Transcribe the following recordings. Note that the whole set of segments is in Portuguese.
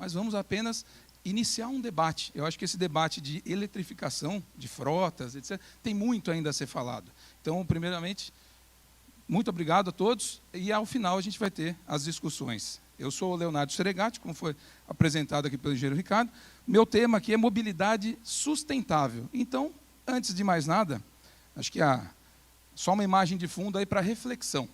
mas vamos apenas iniciar um debate. Eu acho que esse debate de eletrificação de frotas, etc., tem muito ainda a ser falado. Então, primeiramente, muito obrigado a todos, e ao final a gente vai ter as discussões. Eu sou o Leonardo Seregatti, como foi apresentado aqui pelo engenheiro Ricardo. Meu tema aqui é mobilidade sustentável. Então, antes de mais nada, acho que só uma imagem de fundo aí para reflexão.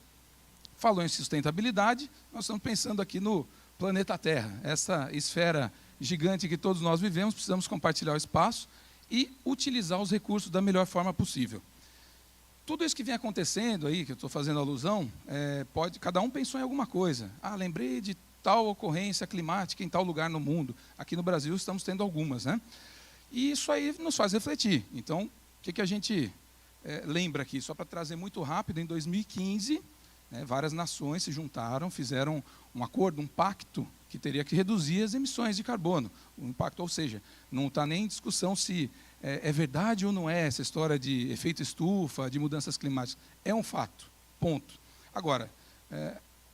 Falou em sustentabilidade, nós estamos pensando aqui no planeta Terra, essa esfera gigante que todos nós vivemos, precisamos compartilhar o espaço e utilizar os recursos da melhor forma possível. Tudo isso que vem acontecendo aí, que eu estou fazendo alusão, cada um pensou em alguma coisa. Lembrei de tal ocorrência climática em tal lugar no mundo. Aqui no Brasil estamos tendo algumas, né? E isso aí nos faz refletir. Então, o que a gente lembra aqui? Só para trazer muito rápido, em 2015, várias nações se juntaram, fizeram um acordo, um pacto, que teria que reduzir as emissões de carbono. Um impacto, ou seja, não está nem em discussão se é verdade ou não é essa história de efeito estufa, de mudanças climáticas. É um fato, ponto. Agora,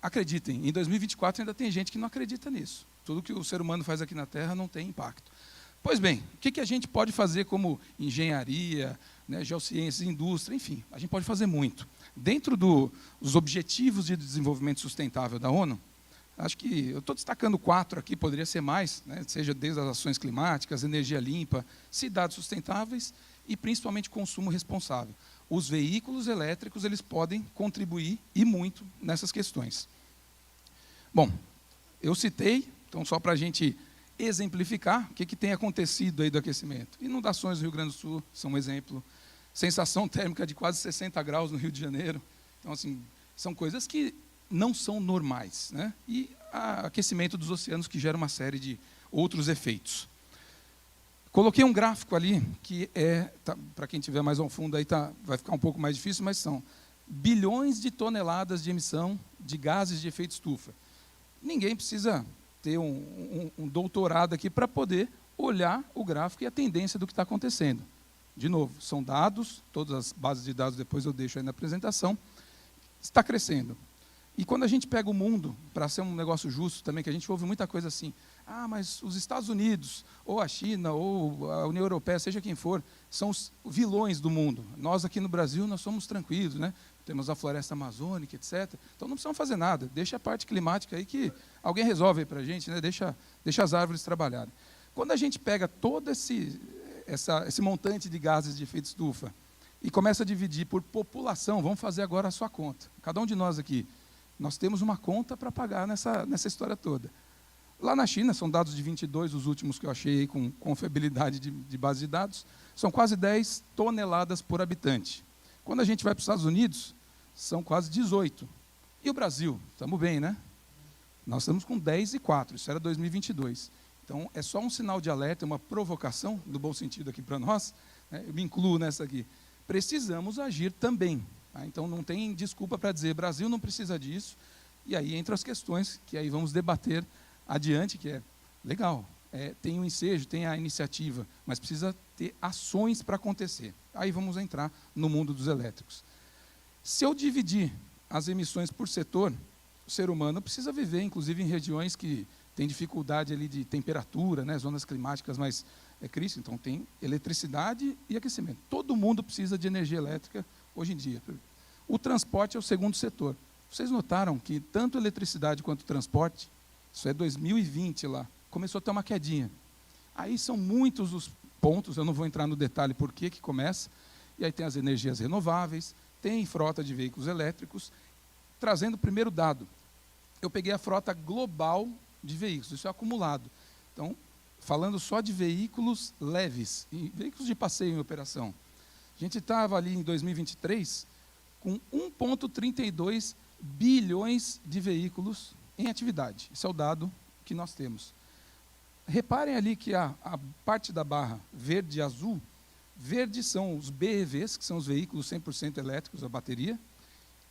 acreditem, em 2024 ainda tem gente que não acredita nisso. Tudo que o ser humano faz aqui na Terra não tem impacto. Pois bem, o que a gente pode fazer como engenharia, geociências, indústria, enfim, a gente pode fazer muito. Dentro dos Objetivos de Desenvolvimento Sustentável da ONU, acho que eu estou destacando 4 aqui, poderia ser mais, seja desde as ações climáticas, energia limpa, cidades sustentáveis e principalmente consumo responsável. Os veículos elétricos eles podem contribuir e muito nessas questões. Bom, eu citei, então só para a gente exemplificar o que tem acontecido aí do aquecimento. Inundações no Rio Grande do Sul são um exemplo, sensação térmica de quase 60 graus no Rio de Janeiro. Então, assim, são coisas que não são normais, e aquecimento dos oceanos que gera uma série de outros efeitos. Coloquei um gráfico ali, que para quem tiver mais ao fundo, aí vai ficar um pouco mais difícil, mas são bilhões de toneladas de emissão de gases de efeito estufa. Ninguém precisa ter um doutorado aqui para poder olhar o gráfico e a tendência do que está acontecendo. De novo, são dados, todas as bases de dados depois eu deixo aí na apresentação, está crescendo. E quando a gente pega o mundo, para ser um negócio justo também, que a gente ouve muita coisa assim, mas os Estados Unidos, ou a China, ou a União Europeia, seja quem for, são os vilões do mundo. Nós aqui no Brasil, nós somos tranquilos, temos a floresta amazônica, etc. Então não precisamos fazer nada, deixa a parte climática aí que alguém resolve aí para a gente, deixa as árvores trabalharem. Quando a gente pega todo esse montante de gases de efeito estufa e começa a dividir por população, vamos fazer agora a sua conta. Cada um de nós aqui, nós temos uma conta para pagar nessa história toda. Lá na China, são dados de 22, os últimos que eu achei aí com confiabilidade de base de dados, são quase 10 toneladas por habitante. Quando a gente vai para os Estados Unidos, são quase 18. E o Brasil? Estamos bem, né? Nós estamos com 10,4, isso era 2022. Então, é só um sinal de alerta, uma provocação, no bom sentido aqui para nós, eu me incluo nessa aqui. Precisamos agir também. Então, não tem desculpa para dizer, Brasil não precisa disso, e aí entram as questões que aí vamos debater adiante, que é legal, tem o ensejo, tem a iniciativa, mas precisa ter ações para acontecer. Aí vamos entrar no mundo dos elétricos. Se eu dividir as emissões por setor, o ser humano precisa viver, inclusive, em regiões que têm dificuldade ali de temperatura, zonas climáticas mais críticas, então tem eletricidade e aquecimento. Todo mundo precisa de energia elétrica hoje em dia. O transporte é o segundo setor. Vocês notaram que tanto eletricidade quanto transporte, isso é 2020 lá, começou a ter uma quedinha. Aí são muitos os pontos, eu não vou entrar no detalhe por que começa, e aí tem as energias renováveis, tem frota de veículos elétricos. Trazendo o primeiro dado, eu peguei a frota global de veículos, isso é acumulado. Então, falando só de veículos leves, e veículos de passeio em operação, a gente estava ali em 2023 com 1,32 bilhões de veículos em atividade. Esse é o dado que nós temos. Reparem ali que a parte da barra verde e azul, verde são os BEVs, que são os veículos 100% elétricos, a bateria,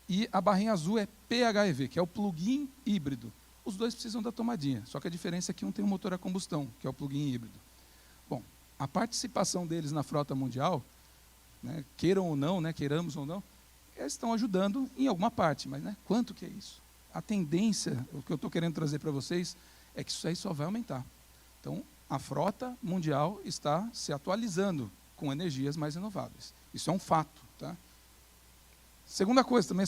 e a barrinha azul é PHEV, que é o plug-in híbrido. Os dois precisam da tomadinha, só que a diferença é que um tem um motor a combustão, que é o plug-in híbrido. Bom, a participação deles na frota mundial, queiram ou não, queiramos ou não, eles estão ajudando em alguma parte, mas quanto que é isso? A tendência, o que eu estou querendo trazer para vocês, é que isso aí só vai aumentar. Então, a frota mundial está se atualizando com energias mais renováveis. Isso é um fato. Tá? Segunda coisa, também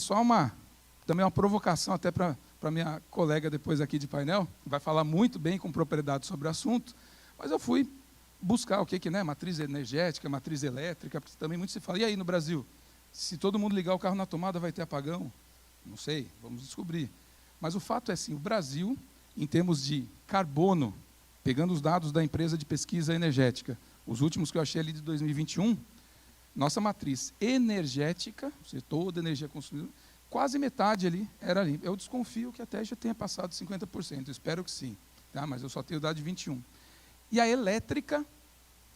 uma provocação até para minha colega depois aqui de painel, que vai falar muito bem com propriedade sobre o assunto, mas eu fui buscar o que né, matriz energética, matriz elétrica, porque também muito se fala, e aí no Brasil, se todo mundo ligar o carro na tomada vai ter apagão? Não sei, vamos descobrir. Mas o fato é assim, o Brasil, em termos de carbono, pegando os dados da empresa de pesquisa energética, os últimos que eu achei ali de 2021, nossa matriz energética, ou seja, toda a energia consumida, quase metade ali era ali. Eu desconfio que até já tenha passado 50%, espero que sim, tá? Mas eu só tenho dado de 21%. E a elétrica,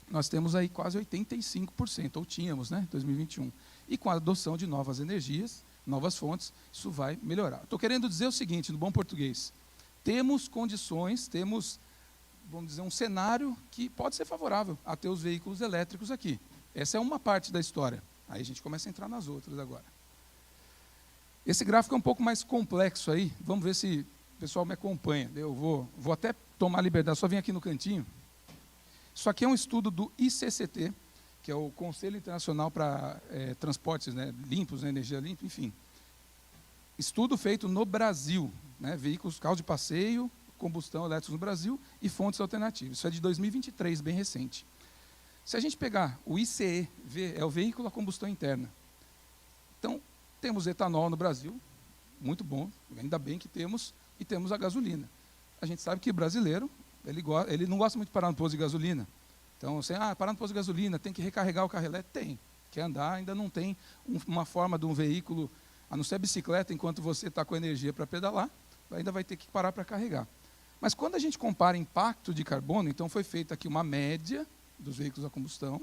nós temos aí quase 85%, ou tínhamos, né, em 2021. E com a adoção de novas energias, novas fontes, isso vai melhorar. Estou querendo dizer o seguinte, no bom português, temos condições, temos, vamos dizer, um cenário que pode ser favorável a ter os veículos elétricos aqui. Essa é uma parte da história. Aí a gente começa a entrar nas outras agora. Esse gráfico é um pouco mais complexo aí, vamos ver se o pessoal me acompanha. Eu vou até tomar liberdade, só vim aqui no cantinho. Isso aqui é um estudo do ICCT, que é o Conselho Internacional para Transportes, né, Limpos, né, Energia Limpa, enfim. Estudo feito no Brasil, né, veículos, carros de passeio, combustão elétrica no Brasil e fontes alternativas. Isso é de 2023, bem recente. Se a gente pegar o ICE, é o veículo a combustão interna. Então, temos etanol no Brasil, muito bom, ainda bem que temos, e temos a gasolina. A gente sabe que o brasileiro, ele não gosta muito de parar no posto de gasolina. Então, assim, parar no posto de gasolina, tem que recarregar o carro elétrico? Tem. Quer andar, ainda não tem uma forma de um veículo, a não ser a bicicleta, enquanto você está com energia para pedalar, ainda vai ter que parar para carregar. Mas quando a gente compara impacto de carbono, então foi feita aqui uma média dos veículos a combustão,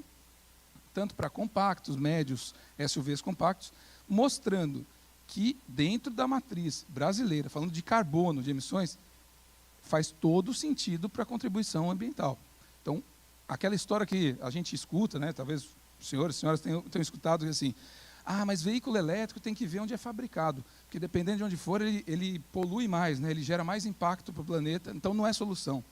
tanto para compactos, médios, SUVs compactos, mostrando que dentro da matriz brasileira, falando de carbono, de emissões, faz todo sentido para a contribuição ambiental. Então, aquela história que a gente escuta, né, talvez os senhores e senhoras tenham escutado assim, mas veículo elétrico tem que ver onde é fabricado, porque dependendo de onde for, ele polui mais, né, ele gera mais impacto para o planeta, então não é solução.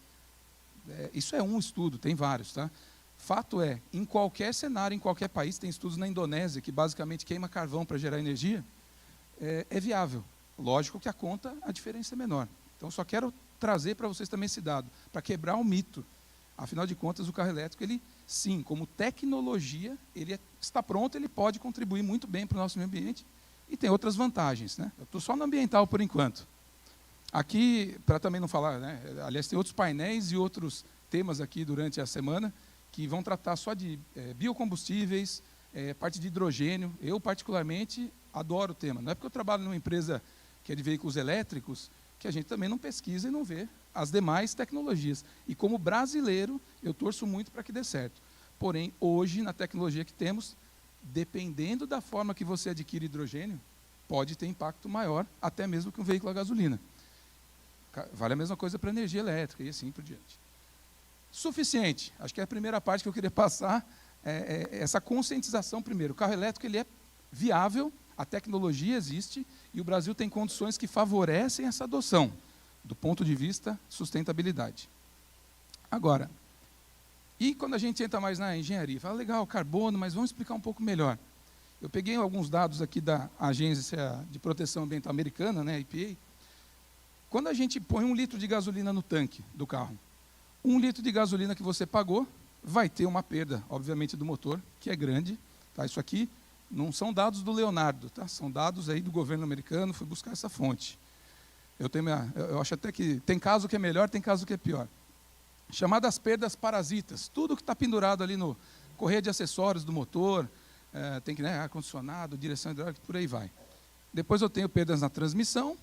Isso é um estudo, tem vários, tá? Fato é, em qualquer cenário, em qualquer país, tem estudos na Indonésia, que basicamente queima carvão para gerar energia, é viável. Lógico que a diferença é menor. Então, só quero trazer para vocês também esse dado, para quebrar o mito. Afinal de contas, o carro elétrico, ele, sim, como tecnologia, ele está pronto, ele pode contribuir muito bem para o nosso meio ambiente e tem outras vantagens, né? Eu estou só no ambiental por enquanto. Aqui, para também não falar, né? Aliás, tem outros painéis e outros temas aqui durante a semana que vão tratar só de biocombustíveis, parte de hidrogênio. Eu, particularmente, adoro o tema. Não é porque eu trabalho numa empresa que é de veículos elétricos que a gente também não pesquisa e não vê as demais tecnologias. E como brasileiro, eu torço muito para que dê certo. Porém, hoje, na tecnologia que temos, dependendo da forma que você adquire hidrogênio, pode ter impacto maior, até mesmo que um veículo a gasolina. Vale a mesma coisa para a energia elétrica e assim por diante. Suficiente. Acho que é a primeira parte que eu queria passar, essa conscientização primeiro. O carro elétrico ele é viável, a tecnologia existe e o Brasil tem condições que favorecem essa adoção, do ponto de vista sustentabilidade. Agora, e quando a gente entra mais na engenharia, fala, legal, carbono, mas vamos explicar um pouco melhor. Eu peguei alguns dados aqui da Agência de Proteção Ambiental Americana, né, EPA. Quando a gente põe 1 litro de gasolina no tanque do carro, 1 litro de gasolina que você pagou, vai ter uma perda, obviamente, do motor, que é grande. Tá? Isso aqui não são dados do Leonardo, tá? São dados aí do governo americano, fui buscar essa fonte. Eu acho até que tem caso que é melhor, tem caso que é pior. Chamadas perdas parasitas, tudo que está pendurado ali no correia de acessórios do motor, tem que, né, ar-condicionado, direção hidráulica, por aí vai. Depois eu tenho perdas na transmissão,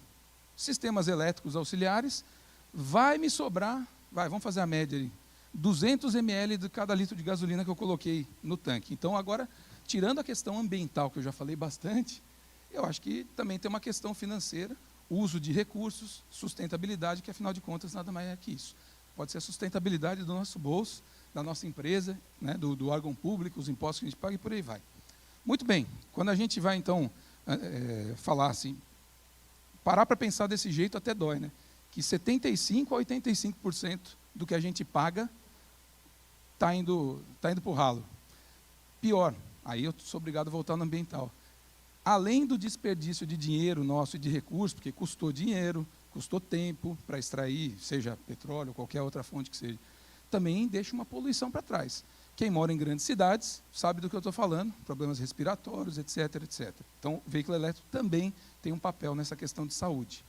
sistemas elétricos auxiliares, vai me sobrar, vamos fazer a média ali, 200 ml de cada litro de gasolina que eu coloquei no tanque. Então, agora, tirando a questão ambiental, que eu já falei bastante, eu acho que também tem uma questão financeira, uso de recursos, sustentabilidade, que afinal de contas nada mais é que isso. Pode ser a sustentabilidade do nosso bolso, da nossa empresa, né, do órgão público, os impostos que a gente paga e por aí vai. Muito bem, quando a gente vai então falar assim, parar para pensar desse jeito até dói, né? que 75% a 85% do que a gente paga está indo para o ralo. Pior, aí eu sou obrigado a voltar no ambiental. Além do desperdício de dinheiro nosso e de recursos, porque custou dinheiro, custou tempo para extrair, seja petróleo ou qualquer outra fonte que seja, também deixa uma poluição para trás. Quem mora em grandes cidades sabe do que eu estou falando, problemas respiratórios, etc, etc. Então, o veículo elétrico também tem um papel nessa questão de saúde.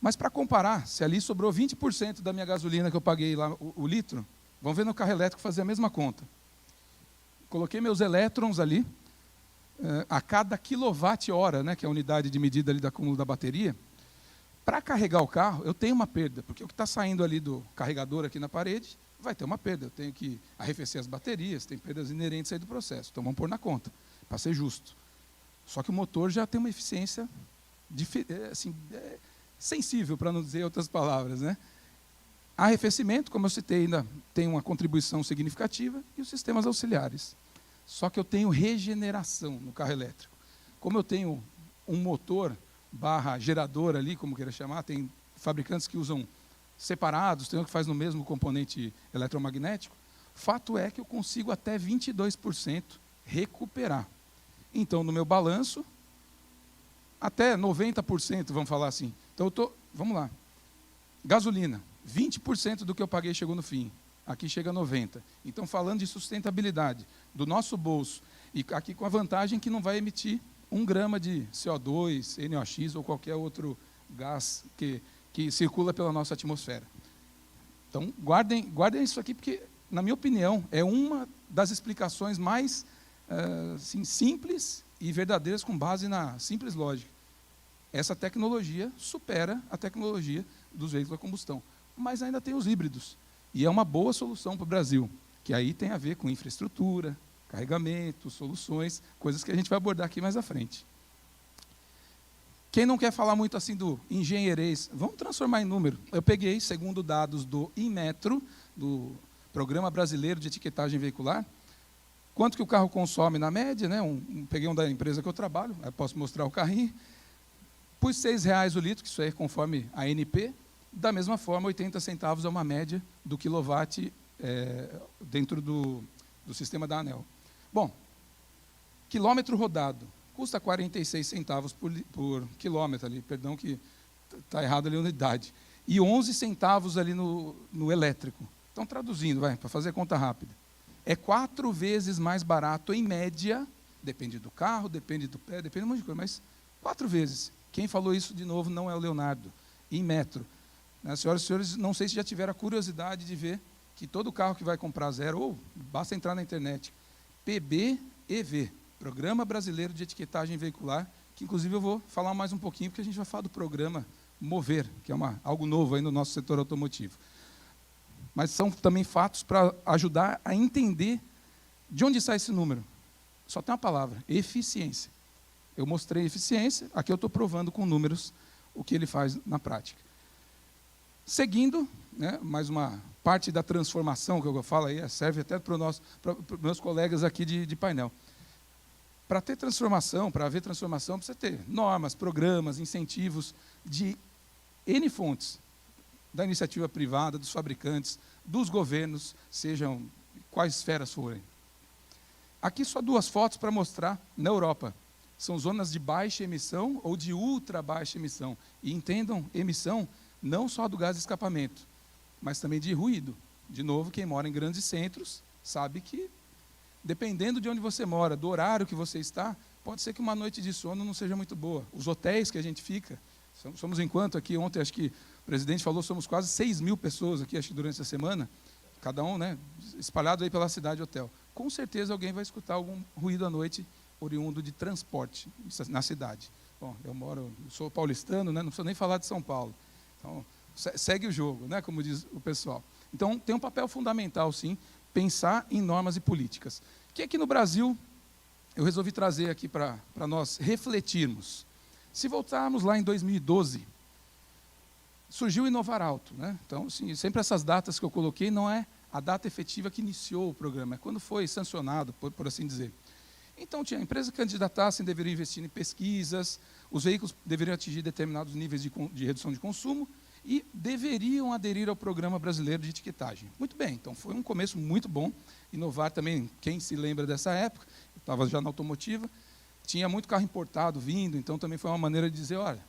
Mas, para comparar, se ali sobrou 20% da minha gasolina que eu paguei lá, o litro, vamos ver no carro elétrico fazer a mesma conta. Coloquei meus elétrons ali, a cada quilowatt-hora, né, que é a unidade de medida ali do acúmulo da bateria. Para carregar o carro, eu tenho uma perda, porque o que está saindo ali do carregador aqui na parede vai ter uma perda. Eu tenho que arrefecer as baterias, tem perdas inerentes aí do processo. Então, vamos pôr na conta, para ser justo. Só que o motor já tem uma eficiência assim, sensível, para não dizer outras palavras, né? Arrefecimento, como eu citei, ainda tem uma contribuição significativa, e os sistemas auxiliares. Só que eu tenho regeneração no carro elétrico. Como eu tenho um motor / gerador ali, como queira chamar, tem fabricantes que usam separados, tem um que faz no mesmo componente eletromagnético, fato é que eu consigo até 22% recuperar. Então, no meu balanço, até 90%, vamos falar assim. Então, vamos lá, gasolina, 20% do que eu paguei chegou no fim, aqui chega a 90%. Então, falando de sustentabilidade do nosso bolso, e aqui com a vantagem que não vai emitir 1 grama de CO2, NOx ou qualquer outro gás que circula pela nossa atmosfera. Então, guardem isso aqui, porque, na minha opinião, é uma das explicações mais assim, simples e verdadeiras, com base na simples lógica. Essa tecnologia supera a tecnologia dos veículos a combustão, mas ainda tem os híbridos, e é uma boa solução para o Brasil, que aí tem a ver com infraestrutura, carregamento, soluções, coisas que a gente vai abordar aqui mais à frente. Quem não quer falar muito assim do engenheirês, vamos transformar em número. Eu peguei, segundo dados do Inmetro, do Programa Brasileiro de Etiquetagem Veicular, quanto que o carro consome na média, né? Peguei um da empresa que eu trabalho, eu posso mostrar o carrinho, pus R$6 o litro, que isso aí é conforme a ANP, da mesma forma, 80 centavos é uma média do quilowatt dentro do sistema da ANEEL. Bom, quilômetro rodado, custa 46 centavos por quilômetro ali, perdão que está errado ali a unidade, e 11 centavos ali no elétrico. Então, traduzindo, para fazer conta rápida, é 4 vezes mais barato em média, depende do carro, depende do pé, depende de um monte de coisa, mas 4 vezes. Quem falou isso de novo não é o Leonardo, Inmetro. Senhoras e senhores, não sei se já tiveram a curiosidade de ver que todo carro que vai comprar zero, ou basta entrar na internet, PBEV, Programa Brasileiro de Etiquetagem Veicular, que inclusive eu vou falar mais um pouquinho, porque a gente vai falar do programa Mover, que é algo novo aí no nosso setor automotivo. Mas são também fatos para ajudar a entender de onde sai esse número. Só tem uma palavra, eficiência. Eu mostrei eficiência, aqui eu estou provando com números o que ele faz na prática. Seguindo, né, mais uma parte da transformação que eu falo aí, serve até para os meus colegas aqui de painel. Para ter transformação, para haver transformação, precisa ter normas, programas, incentivos de N fontes, da iniciativa privada, dos fabricantes, dos governos, sejam quais esferas forem. Aqui só 2 fotos para mostrar na Europa. São zonas de baixa emissão ou de ultra baixa emissão. E entendam, emissão não só do gás de escapamento, mas também de ruído. De novo, quem mora em grandes centros sabe que, dependendo de onde você mora, do horário que você está, pode ser que uma noite de sono não seja muito boa. Os hotéis que a gente fica, somos enquanto aqui, ontem acho que o presidente falou, somos quase 6.000 pessoas aqui, acho que durante essa semana, cada um, né, espalhado aí pela cidade hotel. Com certeza alguém vai escutar algum ruído à noite oriundo de transporte na cidade. Bom, eu sou paulistano, né, não preciso nem falar de São Paulo. Então, segue o jogo, né, como diz o pessoal. Então, tem um papel fundamental, sim, pensar em normas e políticas. Que aqui no Brasil, eu resolvi trazer aqui para nós refletirmos. Se voltarmos lá em 2012, surgiu o Inovar Alto, né? Então, assim, sempre essas datas que eu coloquei não é a data efetiva que iniciou o programa, é quando foi sancionado, por assim dizer. Então, tinha empresas que candidatassem, deveriam investir em pesquisas, os veículos deveriam atingir determinados níveis de redução de consumo, e deveriam aderir ao Programa Brasileiro de Etiquetagem. Muito bem, então foi um começo muito bom. Inovar também, quem se lembra dessa época, eu estava já na automotiva, tinha muito carro importado vindo, então também foi uma maneira de dizer, olha,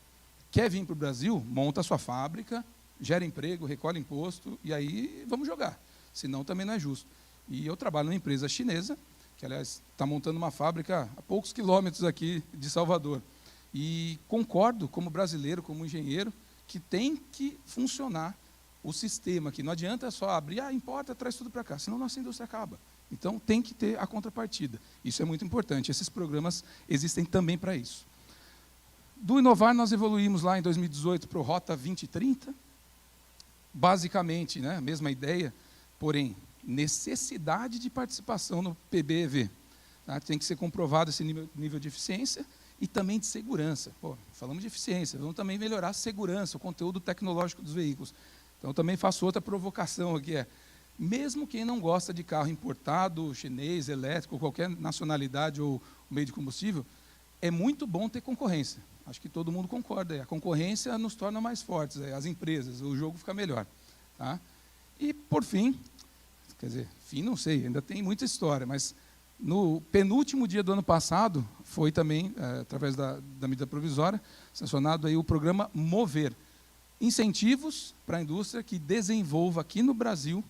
quer vir para o Brasil? Monta a sua fábrica, gera emprego, recolhe imposto, e aí vamos jogar. Senão também não é justo. E eu trabalho numa empresa chinesa, que, aliás, está montando uma fábrica a poucos quilômetros aqui de Salvador. E concordo, como brasileiro, como engenheiro, que tem que funcionar o sistema aqui. Não adianta só abrir, importa, traz tudo para cá, senão nossa indústria acaba. Então, tem que ter a contrapartida. Isso é muito importante. Esses programas existem também para isso. Do Inovar, nós evoluímos lá em 2018 para o Rota 2030. Basicamente, né, a mesma ideia, porém, necessidade de participação no PBEV. Tá? Tem que ser comprovado esse nível de eficiência e também de segurança. Pô, falamos de eficiência, vamos também melhorar a segurança, o conteúdo tecnológico dos veículos. Então, também faço outra provocação aqui, mesmo quem não gosta de carro importado, chinês, elétrico, qualquer nacionalidade ou meio de combustível, é muito bom ter concorrência. Acho que todo mundo concorda. A concorrência nos torna mais fortes, as empresas, o jogo fica melhor. Tá? E, por fim, quer dizer, fim não sei, ainda tem muita história, mas no penúltimo dia do ano passado, foi também, através da medida provisória, sancionado aí o programa Mover, incentivos para a indústria que desenvolva aqui no Brasil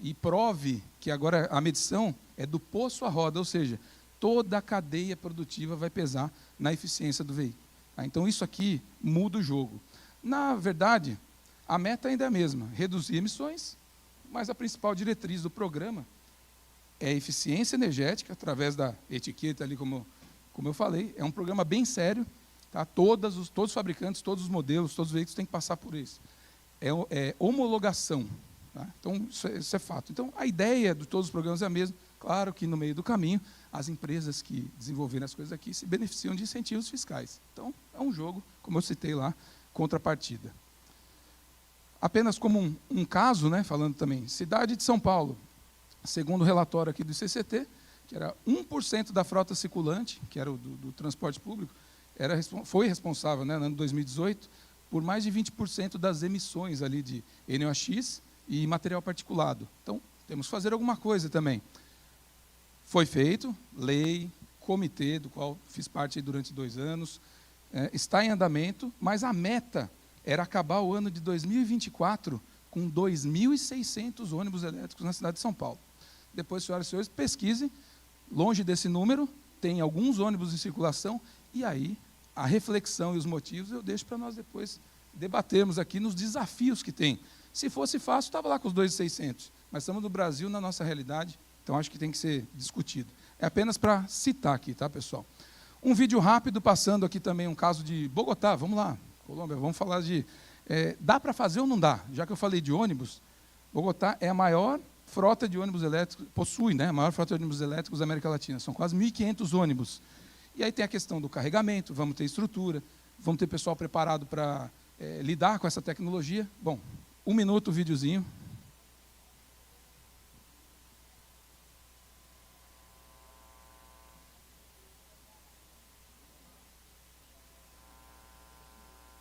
e prove que agora a medição é do poço à roda, ou seja, toda a cadeia produtiva vai pesar na eficiência do veículo. Tá? Então, isso aqui muda o jogo. Na verdade, a meta ainda é a mesma, reduzir emissões, mas a principal diretriz do programa é a eficiência energética, através da etiqueta ali, como eu falei. É um programa bem sério. Tá? Todos os fabricantes, todos os modelos, todos os veículos têm que passar por isso. É homologação. Tá? Então, isso é fato. Então, a ideia de todos os programas é a mesma. Claro que, no meio do caminho, as empresas que desenvolverem as coisas aqui se beneficiam de incentivos fiscais. Então, é um jogo, como eu citei lá, contrapartida. Apenas como um caso, né, falando também, cidade de São Paulo, segundo o relatório aqui do ICCT, que era 1% da frota circulante, que era do transporte público, foi responsável, né, no ano 2018, por mais de 20% das emissões ali de NOx e material particulado. Então, temos que fazer alguma coisa também. Foi feito, lei, comitê, do qual fiz parte durante 2 anos, está em andamento, mas a meta era acabar o ano de 2024 com 2.600 ônibus elétricos na cidade de São Paulo. Depois, senhoras e senhores, pesquisem, longe desse número, tem alguns ônibus em circulação, e aí a reflexão e os motivos eu deixo para nós depois debatermos aqui nos desafios que tem. Se fosse fácil, estava lá com os 2.600, mas estamos no Brasil, na nossa realidade, então acho que tem que ser discutido. É apenas para citar aqui, tá, pessoal? Um vídeo rápido, passando aqui também um caso de Bogotá, vamos lá, Colômbia, vamos falar de... dá para fazer ou não dá? Já que eu falei de ônibus, Bogotá é a maior frota de ônibus elétricos, possui, né, a maior frota de ônibus elétricos da América Latina, são quase 1.500 ônibus. E aí tem a questão do carregamento, vamos ter estrutura, vamos ter pessoal preparado para lidar com essa tecnologia. Bom, 1 minuto o videozinho.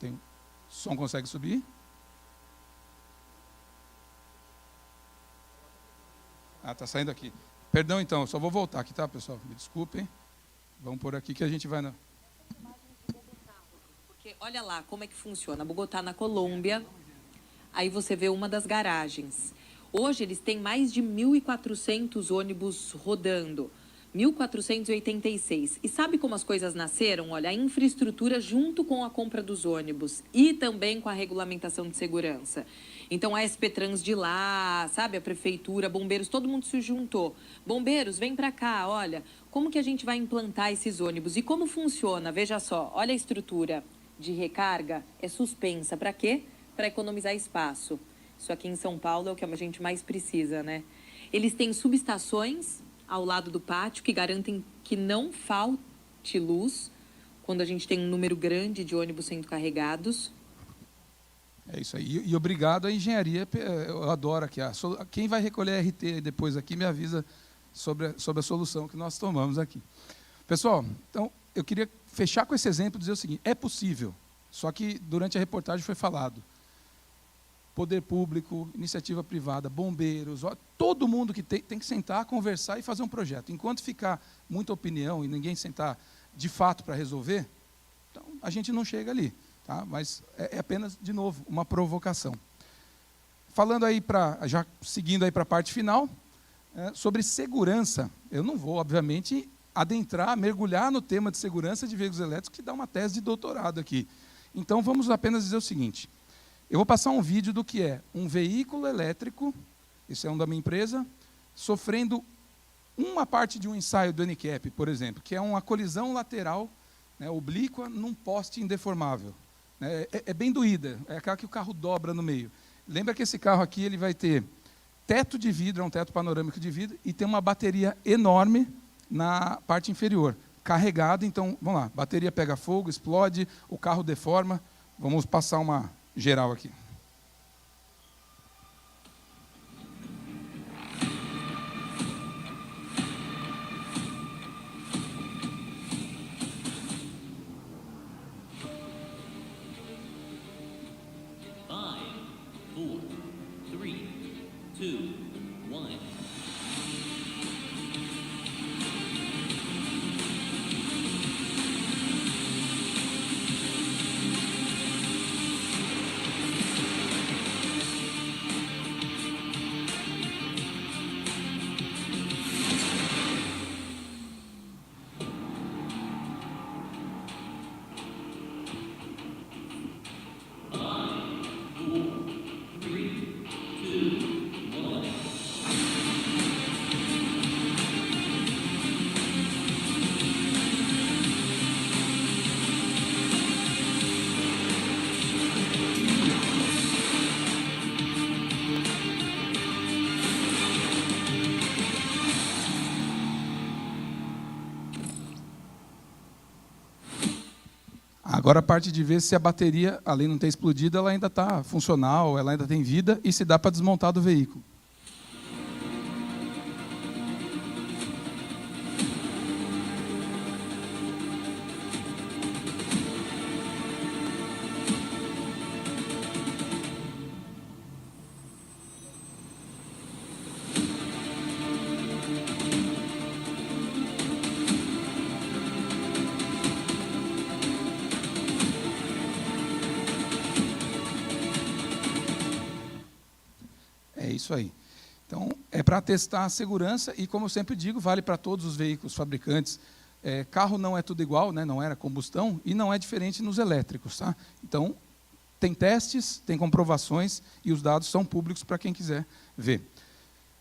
O som consegue subir? Está saindo aqui. Perdão, então, só vou voltar aqui, tá, pessoal? Me desculpem. Vamos por aqui que a gente vai... Porque olha lá como é que funciona. Bogotá, na Colômbia, aí você vê uma das garagens. Hoje eles têm mais de 1.400 ônibus rodando. 1.486. E sabe como as coisas nasceram? Olha, a infraestrutura junto com a compra dos ônibus e também com a regulamentação de segurança. Então, a SP-Trans de lá, sabe, a prefeitura, bombeiros, todo mundo se juntou. Bombeiros, vem para cá, olha, como que a gente vai implantar esses ônibus? E como funciona? Veja só, olha a estrutura de recarga, é suspensa. Para quê? Para economizar espaço. Isso aqui em São Paulo é o que a gente mais precisa, né? Eles têm subestações ao lado do pátio, que garantem que não falte luz quando a gente tem um número grande de ônibus sendo carregados. É isso aí. E obrigado à engenharia, eu adoro aqui. Quem vai recolher RT depois aqui me avisa sobre a solução que nós tomamos aqui. Pessoal, então, eu queria fechar com esse exemplo e dizer o seguinte, é possível, só que durante a reportagem foi falado, poder público, iniciativa privada, bombeiros, todo mundo que tem que sentar, conversar e fazer um projeto. Enquanto ficar muita opinião e ninguém sentar de fato para resolver, então a gente não chega ali. Tá? Mas é apenas, de novo, uma provocação. Falando aí, já seguindo aí para a parte final, sobre segurança, eu não vou, obviamente, adentrar, mergulhar no tema de segurança de veículos elétricos, que dá uma tese de doutorado aqui. Então, vamos apenas dizer o seguinte. Eu vou passar um vídeo do que é um veículo elétrico, esse é um da minha empresa, sofrendo uma parte de um ensaio do NCAP, por exemplo, que é uma colisão lateral, né, oblíqua num poste indeformável. É bem doída, é aquela que o carro dobra no meio. Lembra que esse carro aqui ele vai ter teto de vidro, é um teto panorâmico de vidro, e tem uma bateria enorme na parte inferior, carregada. Então, vamos lá, bateria pega fogo, explode, o carro deforma. Vamos passar uma geral aqui. Agora a parte de ver se a bateria, além de não ter explodido, ela ainda está funcional, ela ainda tem vida e se dá para desmontar do veículo. É isso aí. Então, é para testar a segurança e, como eu sempre digo, vale para todos os veículos fabricantes. Carro não é tudo igual, né? Não era combustão, e não é diferente nos elétricos. Tá? Então, tem testes, tem comprovações, e os dados são públicos para quem quiser ver.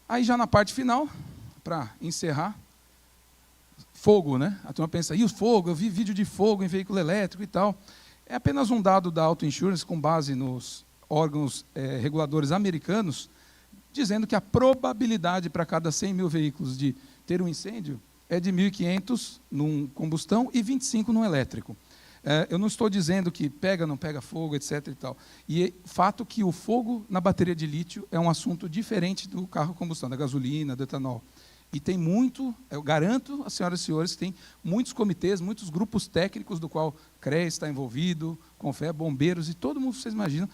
Aí, já na parte final, para encerrar, fogo, né? A turma pensa, e o fogo? Eu vi vídeo de fogo em veículo elétrico e tal. É apenas um dado da Auto Insurance, com base nos órgãos reguladores americanos, dizendo que a probabilidade para cada 100 mil veículos de ter um incêndio é de 1.500 num combustão e 25 num elétrico. Eu não estou dizendo que pega, não pega fogo, etc. e tal. E é fato que o fogo na bateria de lítio é um assunto diferente do carro a combustão, da gasolina, do etanol. E tem muito, eu garanto às senhoras e senhores, que tem muitos comitês, muitos grupos técnicos, do qual CREA está envolvido, CONFEA, bombeiros, e todo mundo, vocês imaginam,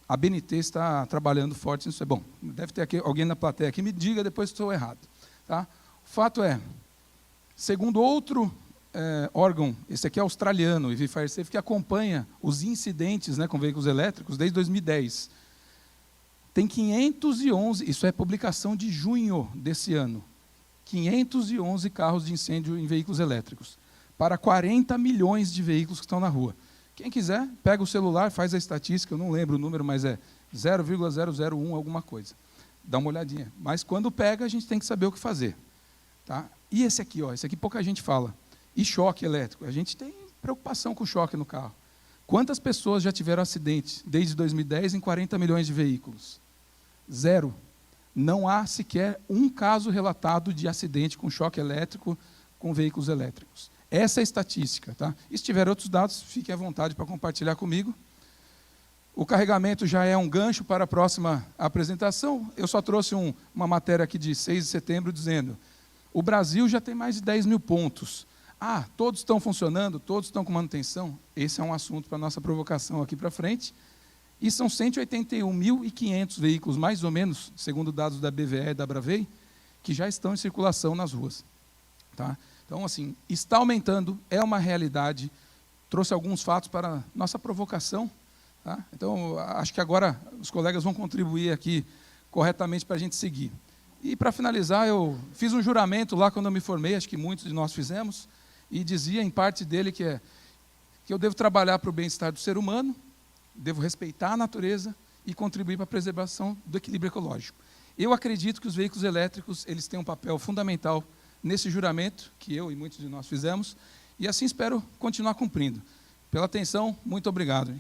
a BNT está trabalhando forte nisso. Bom, deve ter aqui, alguém na plateia que me diga depois se estou errado. Tá? O fato é, segundo outro órgão, esse aqui é australiano, o EV Fire Safe, que acompanha os incidentes, né, com veículos elétricos desde 2010. Tem 511, isso é publicação de junho desse ano, 511 carros de incêndio em veículos elétricos, para 40 milhões de veículos que estão na rua. Quem quiser, pega o celular, faz a estatística, eu não lembro o número, mas é 0,001 alguma coisa. Dá uma olhadinha. Mas quando pega, a gente tem que saber o que fazer. Tá? E esse aqui, ó, esse aqui pouca gente fala. E choque elétrico? A gente tem preocupação com choque no carro. Quantas pessoas já tiveram acidente desde 2010 em 40 milhões de veículos? Zero. Não há sequer um caso relatado de acidente com choque elétrico com veículos elétricos. Essa é a estatística. Tá? E se tiver outros dados, fiquem à vontade para compartilhar comigo. O carregamento já é um gancho para a próxima apresentação. Eu só trouxe uma matéria aqui de 6 de setembro dizendo o Brasil já tem mais de 10 mil pontos. Ah, todos estão funcionando, todos estão com manutenção? Esse é um assunto para a nossa provocação aqui para frente. E são 181.500 veículos, mais ou menos, segundo dados da BVE e da Bravei, que já estão em circulação nas ruas. Tá? Então, assim, está aumentando, é uma realidade. Trouxe alguns fatos para nossa provocação. Tá? Então, acho que agora os colegas vão contribuir aqui corretamente para a gente seguir. E, para finalizar, eu fiz um juramento lá quando eu me formei, acho que muitos de nós fizemos, e dizia, em parte dele, que eu devo trabalhar para o bem-estar do ser humano, devo respeitar a natureza e contribuir para a preservação do equilíbrio ecológico. Eu acredito que os veículos elétricos eles têm um papel fundamental nesse juramento, que eu e muitos de nós fizemos, e assim espero continuar cumprindo. Pela atenção, muito obrigado.